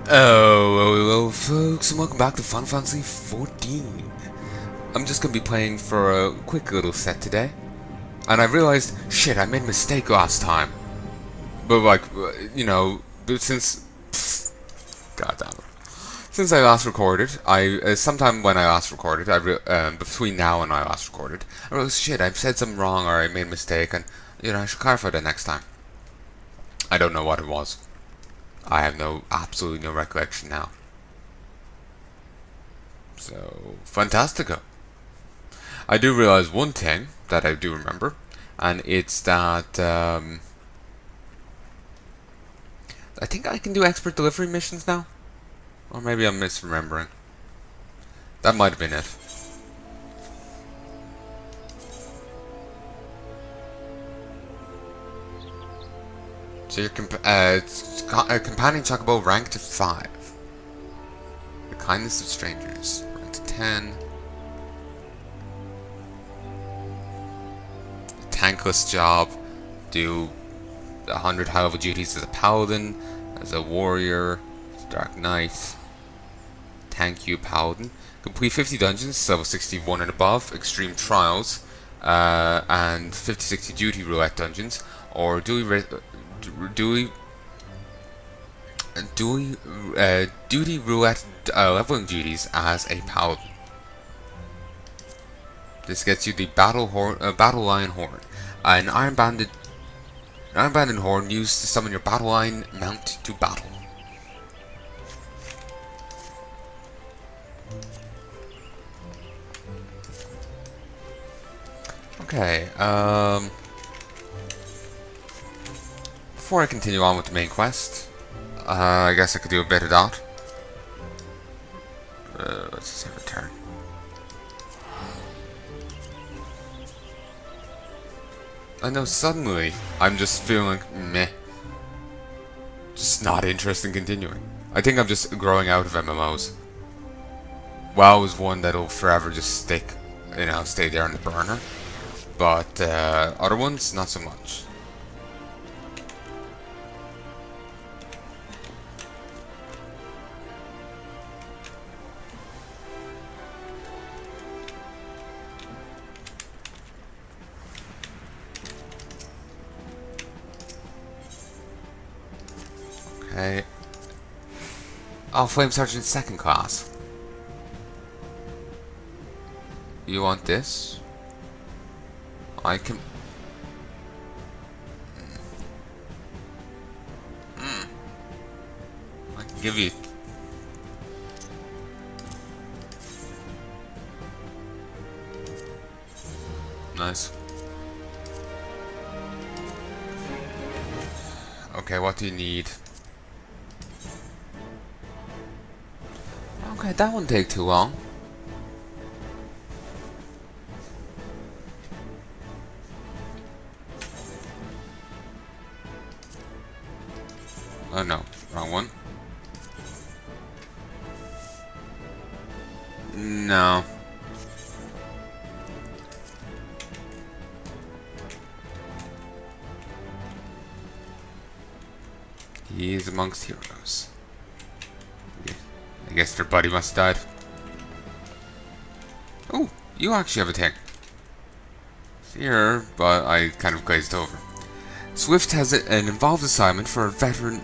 Oh, hello folks, and welcome back to Final Fantasy XIV. I'm just gonna be playing for a quick little set today, and I realized, shit, I made a mistake last time. But like, but since, god damn it, since I last recorded, sometime when I last recorded, between now and I last recorded, I realized, shit, I've said something wrong or I made a mistake, and I should clarify that next time. I don't know what it was. I have absolutely no recollection now. So, fantastico. I do realize one thing that I do remember, and it's that I think I can do expert delivery missions now, or maybe I'm misremembering. That might have been it. So your companion chocobo ranked to 5. The kindness of strangers ranked to 10. Tankless job. Do 100 high level duties as a paladin, as a warrior, as a dark knight. Tank you paladin. Complete 50 dungeons, level 61 and above, extreme trials, and 50-60 duty roulette dungeons, or duty roulette leveling duties as a paladin. This gets you the battle lion horn, an iron banded horn used to summon your battle lion mount to battle. Okay, before I continue on with the main quest, I guess I could do a bit of that. Let's just have a turn. I know suddenly I'm just feeling like meh. Just not interested in continuing. I think I'm just growing out of MMOs. WoW is one that'll forever just stay there in the burner. But other ones, not so much. Okay. Oh, Flame Sergeant second class. You want this? I can... I can give you... Nice. Okay, what do you need? Okay, that won't take too long. Oh no, wrong one. No. He is amongst heroes. I guess their buddy must have died. Oh, you actually have a thing. Here, but I kind of glazed over. Swift has an involved assignment for a veteran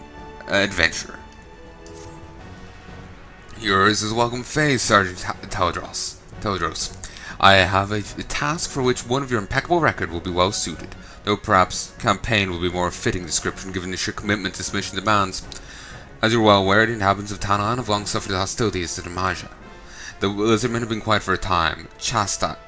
adventurer. Yours is a welcome phase, Sergeant Teledros. I have a task for which one of your impeccable record will be well suited, though perhaps campaign will be more fitting description given the sheer commitment this mission demands. As you're well aware, the inhabitants of Thanalan have long suffered the hostilities to the Maja. The lizardmen have been quiet for a time, chastened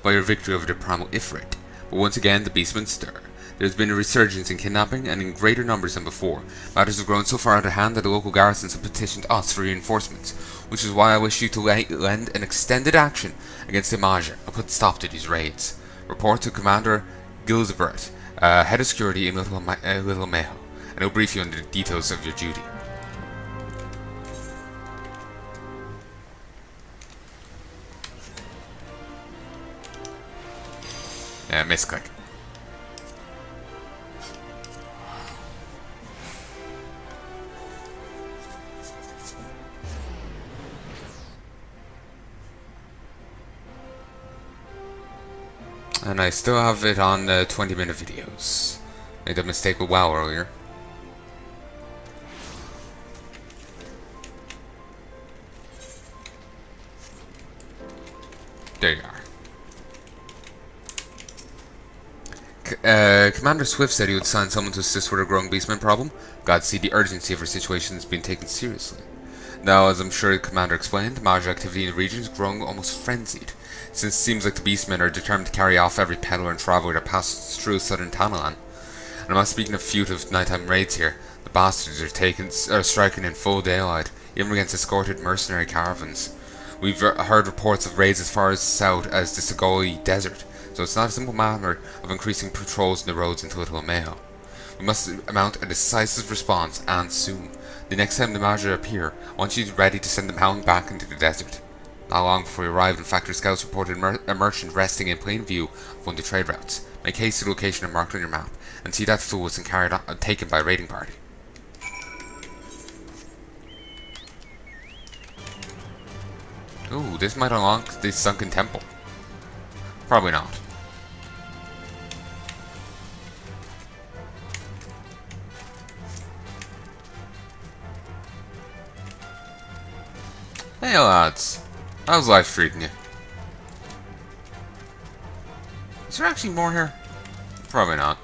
by your victory over the primal Ifrit, but once again the beastmen stir. There has been a resurgence in kidnapping, and in greater numbers than before. Matters have grown so far out of hand that the local garrisons have petitioned us for reinforcements, which is why I wish you to lend an extended action against the Maja and put a stop to these raids. Report to Commander Gilzebert, head of security in Little Meho, and he'll brief you on the details of your duty. Misclick. And I still have it on 20-minute videos. Made that mistake with WoW earlier. There you are. Commander Swift said he would assign someone to assist with a growing beastman problem. Glad to see the urgency of our situation is being taken seriously. Now, as I'm sure the Commander explained, Mage activity in the region is growing almost frenzied, since it seems like the beastmen are determined to carry off every peddler and traveller that passes through southern Thanalan. And I'm not speaking of fugitive nighttime raids here. The bastards are striking in full daylight, even against escorted mercenary caravans. We've heard reports of raids as far as south as the Sagoli Desert, so it's not a simple matter of increasing patrols in the roads into Little Mayo. We must mount a decisive response, and soon. The next time the Magi appear, I want you ready to send them howling back into the desert. Not long before we arrived, in fact, our scouts reported a merchant resting in plain view of one of the trade routes. Make haste to the location and marked on your map, and see that fool wasn't taken by a raiding party. Ooh, this might unlock the sunken temple. Probably not. Hey lads, how's life treating you? Is there actually more here? Probably not.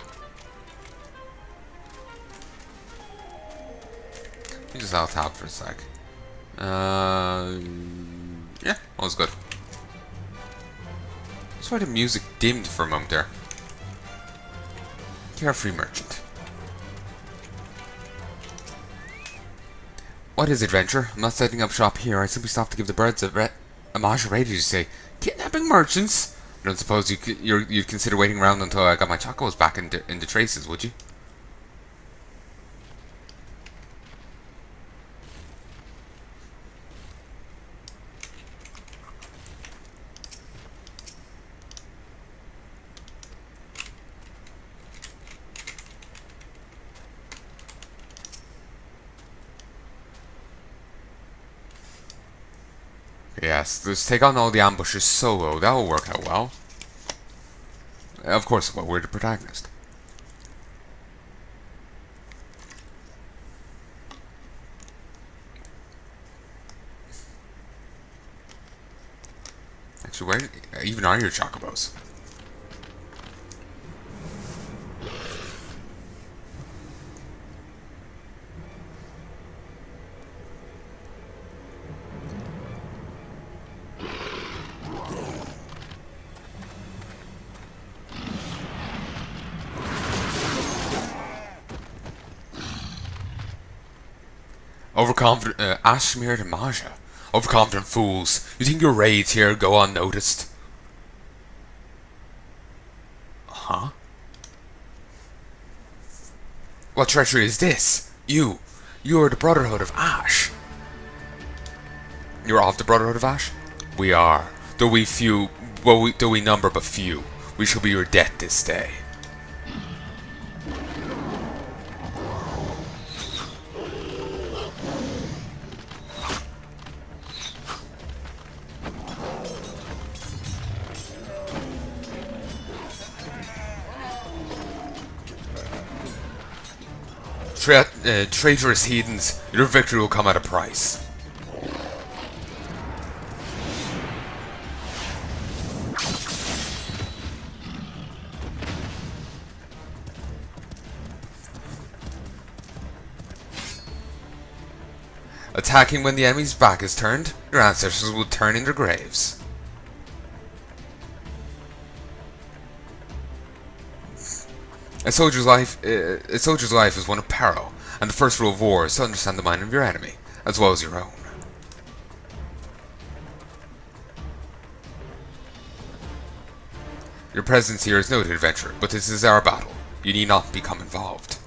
Let me just tab for a sec. Yeah, all's good. That's why the music dimmed for a moment there. Carefree merchant. What is adventure? I'm not setting up shop here. I simply stopped to give the birds a Mage raid, you say. Kidnapping merchants? I don't suppose you'd consider waiting around until I got my chocos back into traces, would you? Yes, let's take on all the ambushes solo. That will work out well. Of course, well, we're the protagonist. Actually, where even are your chocobos? Overconfident, Ashmere and Maja. Overconfident fools. You think your raids here go unnoticed? Huh? What treachery is this? You are the Brotherhood of Ash. You're of the Brotherhood of Ash? We are. Though we number but few, we shall be your death this day. Traitorous heathens, your victory will come at a price. Attacking when the enemy's back is turned, your ancestors will turn in their graves. A soldier's life is one of peril, and the first rule of war is to understand the mind of your enemy, as well as your own. Your presence here is noted, adventurer, but this is our battle. You need not become involved.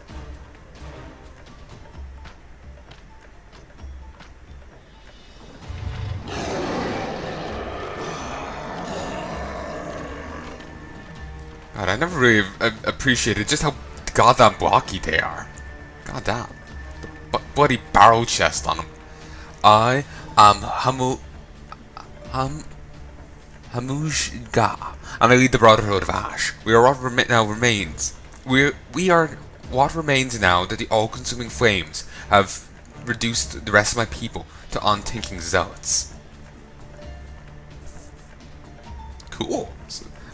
God, I never really appreciated just how goddamn blocky they are. Goddamn. The bloody barrel chest on them. I am Hamujga, and I lead the Brotherhood of Ash. We are what now remains. We are what remains now that the all-consuming flames have reduced the rest of my people to unthinking zealots. Cool.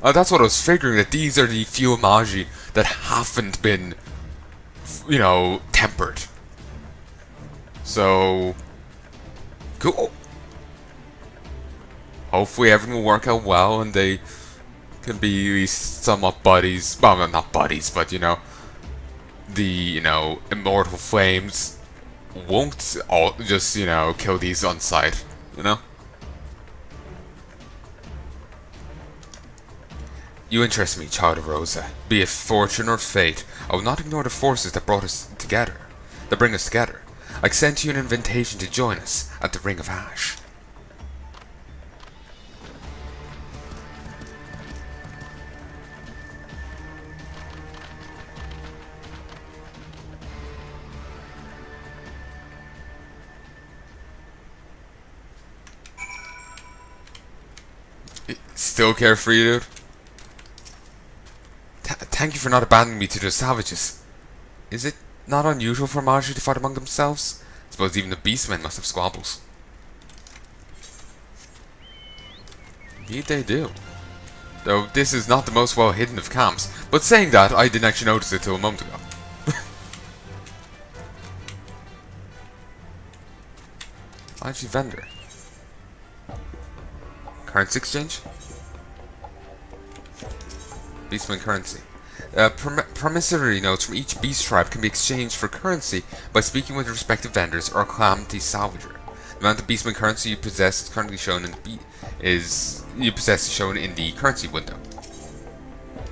That's what I was figuring, that these are the few Magi that haven't been, you know, tempered. So, cool. Hopefully everything will work out well and they can be at least somewhat buddies. Well, not buddies, but, you know, the, you know, immortal flames won't all just, you know, kill these on sight, you know? You interest me, child of Rosa. Be it fortune or fate, I will not ignore the forces that brought us together, that bring us together. I extend to you an invitation to join us at the Ring of Ash. Still carefree, dude? Thank you for not abandoning me to the savages. Is it not unusual for Magi to fight among themselves? I suppose even the beastmen must have squabbles. Indeed they do. Though this is not the most well hidden of camps. But saying that, I didn't actually notice it till a moment ago. Magi vendor. Currency exchange? Beastman currency. Promissory notes from each beast tribe can be exchanged for currency by speaking with the respective vendors or a calamity salvager. The amount of beastman currency you possess is currently shown in the currency window.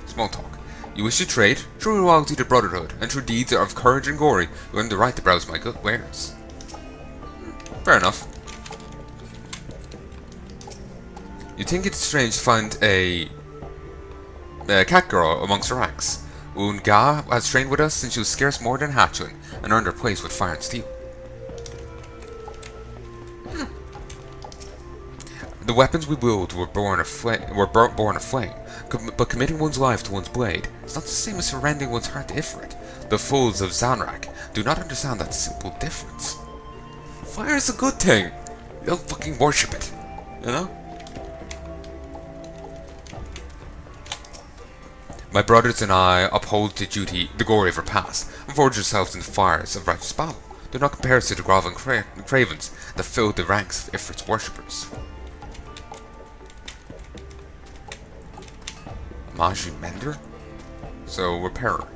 Small talk. You wish to trade? Show your loyalty to Brotherhood, and through deeds of courage and glory, you earn the right to browse my good wares. Fair enough. You'd think it's strange to find a cat girl amongst the ranks. Ul'dah has trained with us since she was scarce more than a hatchling, and earned her place with fire and steel. The weapons we wield were born of flame, but committing one's life to one's blade is not the same as surrendering one's heart to Ifrit. The fools of Zanrak do not understand that simple difference. Fire is a good thing. You don't fucking worship it, you know? My brothers and I uphold the glory of our past, and forge ourselves in the fires of righteous battle. Do not compare us to the groveling cravens that filled the ranks of Ifrit's worshippers. Magi mender? So, repairer.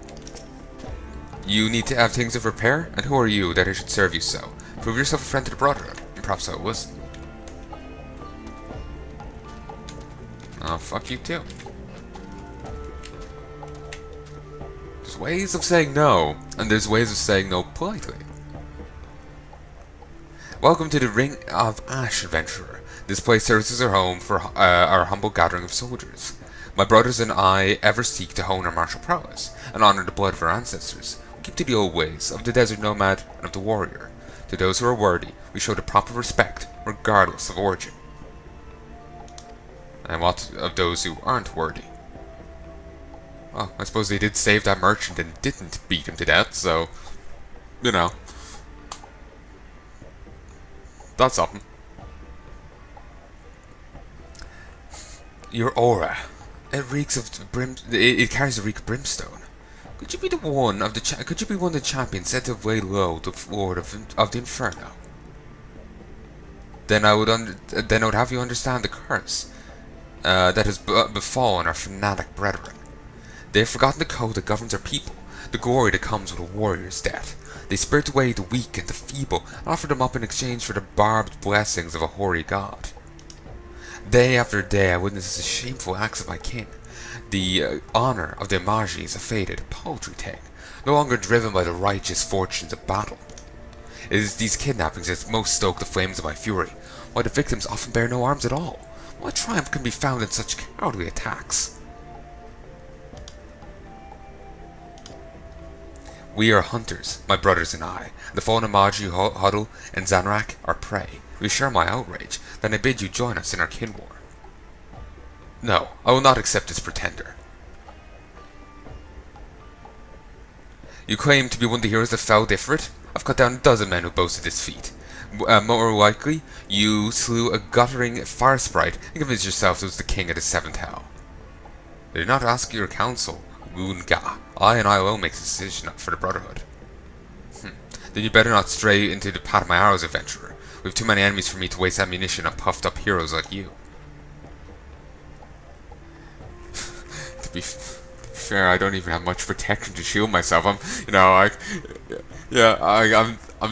You need to have things of repair, and who are you that I should serve you so? Prove yourself a friend to the Brotherhood, and perhaps I was. Oh, fuck you too. There's ways of saying no, and there's ways of saying no politely. Welcome to the Ring of Ash, adventurer. This place serves as our home for our humble gathering of soldiers. My brothers and I ever seek to hone our martial prowess, and honor the blood of our ancestors. We keep to the old ways of the desert nomad and of the warrior. To those who are worthy, we show the proper respect, regardless of origin. And what of those who aren't worthy? Well, I suppose they did save that merchant and didn't beat him to death, so, you know. That's something. Your aura. It reeks of it carries a reek of brimstone. Could you be one of the champions said to lay low the Lord of the Inferno? Then I would have you understand the curse that has befallen our fanatic brethren. They have forgotten the code that governs our people, the glory that comes with a warrior's death. They spirit away the weak and the feeble, and offer them up in exchange for the barbed blessings of a hoary god. Day after day I witness the shameful acts of my kin. The honor of the Magi is a faded, paltry thing, no longer driven by the righteous fortunes of battle. It is these kidnappings that most stoke the flames of my fury, while the victims often bear no arms at all. What triumph can be found in such cowardly attacks? We are hunters, my brothers and I. The fallen Magi who huddle in Zanrak are prey. We share my outrage, then I bid you join us in our kin war. No, I will not accept this pretender. You claim to be one of the heroes that fell different? I've cut down a dozen men who boasted this feat. More likely, you slew a guttering fire sprite and convinced yourself it was the king of the seventh hell. I did not ask your counsel, Ul'dah. I and I alone make the decision for the Brotherhood. Then you better not stray into the path of my arrows, adventurer. We have too many enemies for me to waste ammunition on puffed up heroes like you. To be fair, I don't even have much protection to shield myself. I'm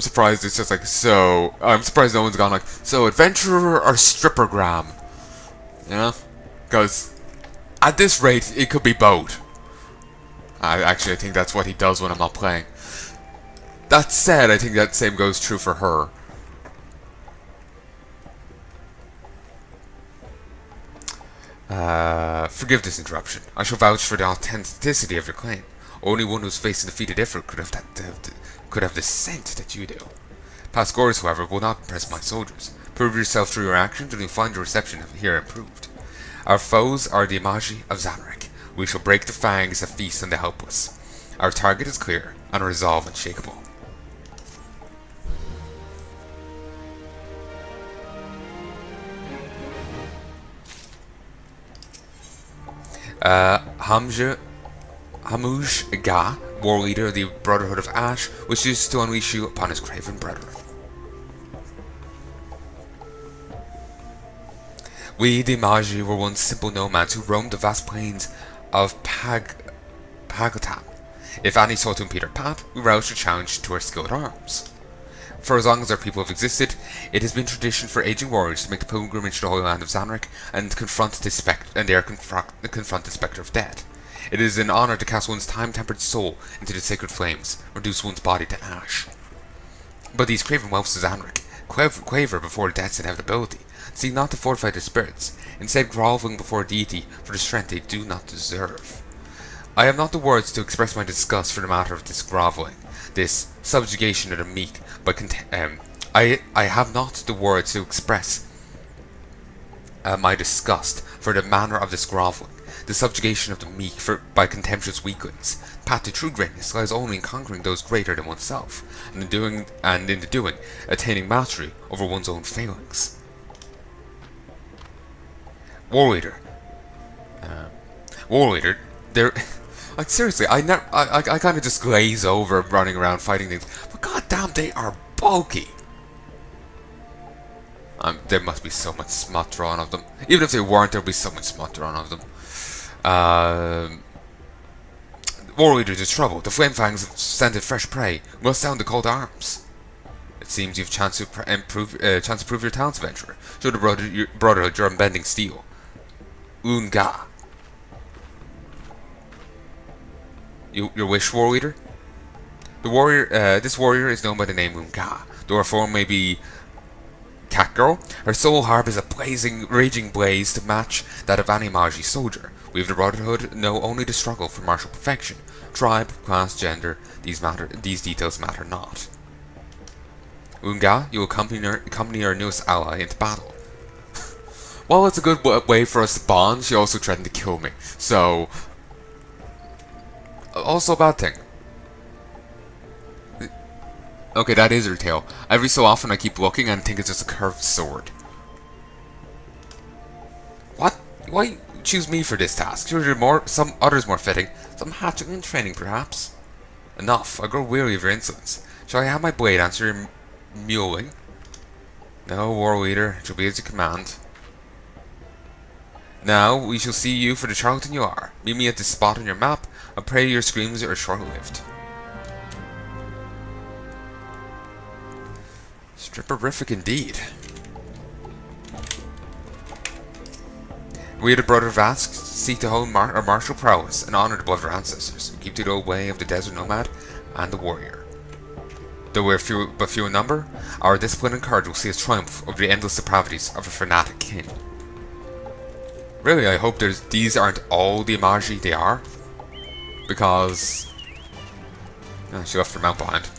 surprised it's just like, so, I'm surprised no one's gone like, so adventurer or strippergram? You know? Because at this rate, it could be both. I think that's what he does when I'm not playing. That said, I think that same goes true for her. Forgive this interruption. I shall vouch for the authenticity of your claim. Only one who's facing defeated effort could have the scent that you do. Past scores, however, will not impress my soldiers. Prove yourself through your actions, and you'll find your reception here improved. Our foes are the Imaji of Zanrik. We shall break the fangs that feast on the helpless. Our target is clear, and our resolve unshakable. Hamuj Ga, war leader of the Brotherhood of Ash, wishes to unleash you upon his craven brethren. We, the Imaji, were once simple nomads who roamed the vast plains of Pagotam. If any sought to impede our path, we roused a challenge to our skilled arms. For as long as our people have existed, it has been tradition for aging warriors to make the pilgrimage to the Holy Land of Zanrik and confront the spectre of death. It is an honor to cast one's time-tempered soul into the sacred flames, reduce one's body to ash. But these craven whelps of Zanrik quaver before death's inevitability, seek not to fortify their spirits, instead groveling before a deity for the strength they do not deserve. I have not the words to express my disgust for the matter of this groveling, this subjugation of the meek, but I have not the words to express my disgust for the manner of this groveling, the subjugation of the meek by contemptuous weaklings. The path to true greatness lies only in conquering those greater than oneself, and in the doing, attaining mastery over one's own failings. War leader, there. Like seriously, I kind of just glaze over running around fighting things, but goddamn, they are bulky. There must be so much smut drawn of them. Even if they weren't, there'd be so much smut drawn of them. War leaders is trouble. The flame fangs have scented fresh prey. We'll sound the call to arms. It seems you've chance to prove your talents, adventurer. Show the Brotherhood your unbending steel. Ul'dah. Your wish, war leader? This warrior is known by the name Ul'dah. Though her form may be Catgirl, her soul harbors a raging blaze to match that of any Imaji soldier. We of the Brotherhood know only the struggle for martial perfection. Tribe, class, gender, these details matter not. Ul'dah, you will accompany our newest ally into battle. While it's a good way for us to bond, she also threatened to kill me. So, also a bad thing. Okay, that is her tail. Every so often I keep looking and think it's just a curved sword. What? Why choose me for this task? Surely some others more fitting. Some hatching in training, perhaps? Enough. I grow weary of your insolence. Shall I have my blade answer your mewling? No, war leader. It shall be as you command. Now, we shall see you for the charlatan you are. Meet me at this spot on your map. I pray your screams are short-lived. Stripperific indeed. We, the Brother of Ask, seek to hold our martial prowess and honor the blood of our ancestors, who keep to the old way of the desert nomad and the warrior. Though we are but few in number, our discipline and courage will see us triumph over the endless depravities of a fanatic king. Really, I hope these aren't all the Imaji they are, because she left her mount behind.